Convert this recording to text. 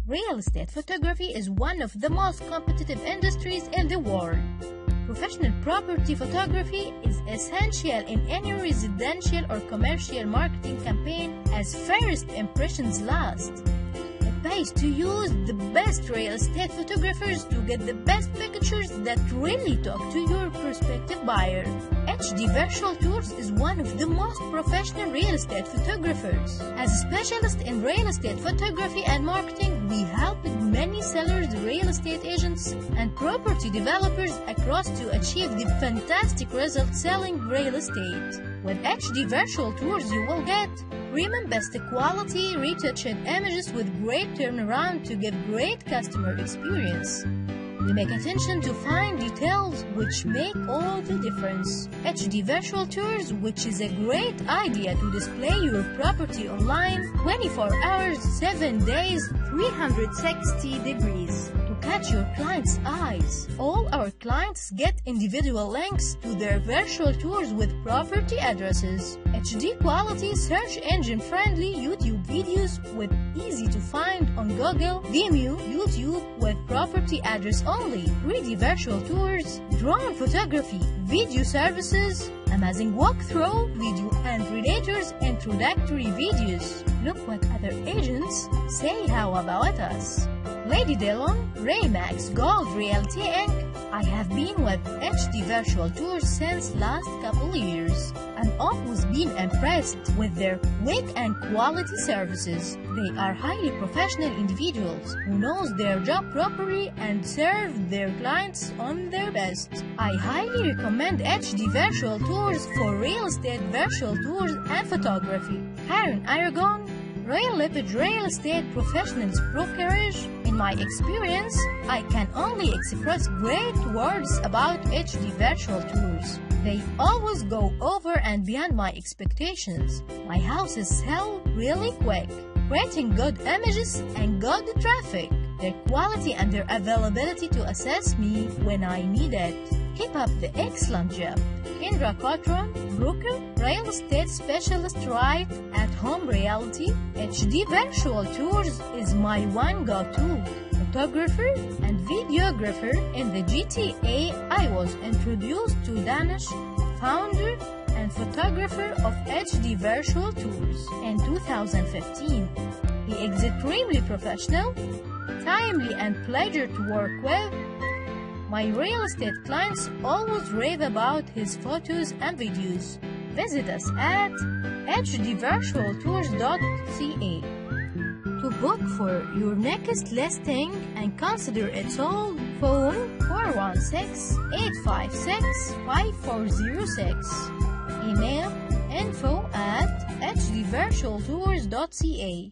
Real estate photography is one of the most competitive industries in the world. Professional property photography is essential in any residential or commercial marketing campaign, as first impressions last. It pays to use the best real estate photographers to get the best pictures that really talk to your prospective buyer. HDvirtual Tours is one of the most professional real estate photographers. As a specialist in real estate photography and marketing, we help many sellers, real estate agents, and property developers across to achieve the fantastic results selling real estate. With HDvirtual Tours, you will get premium best quality retouched images with great turnaround to give great customer experience. We make attention to fine details which make all the difference. HDvirtual Tours, which is a great idea to display your property online 24 hours, 7 days, 360 degrees to catch your clients' eyes. All our clients get individual links to their virtual tours with property addresses. HD quality search engine friendly YouTube videos with easy to find on Google, Vimeo, YouTube with property address only, 3D virtual tours, drone photography, video services, amazing walkthrough video and relators introductory videos. Look what other agents say how about us. Lady Dillon, Raymax Gold Realty Inc. I have been with HDvirtual Tours since last couple years and always been impressed with their quick and quality services. They are highly professional individuals who knows their job properly and serve their clients on their best. I highly recommend HDvirtual Tours for real estate virtual tours and photography. Karen Aragon, Royal Lepage Real Estate Professionals Brokerage. In my experience, I can only express great words about HDvirtual Tours. They always go over and beyond my expectations. My houses sell really quick, creating good images and good traffic. Their quality and their availability to assist me when I need it. Keep up the excellent job. Indra Kotron, broker, real estate specialist right at Home Realty. HDvirtual Tours is my one go-to. Photographer and videographer in the GTA. I was introduced to Danish, founder and photographer of HDvirtual Tours in 2015. He is extremely professional, timely and pleasure to work with. My real estate clients always rave about his photos and videos. Visit us at HDvirtualTours.ca. To book for your next listing and consider it sold, phone 416-856-5406. Email info@HDvirtualTours.ca.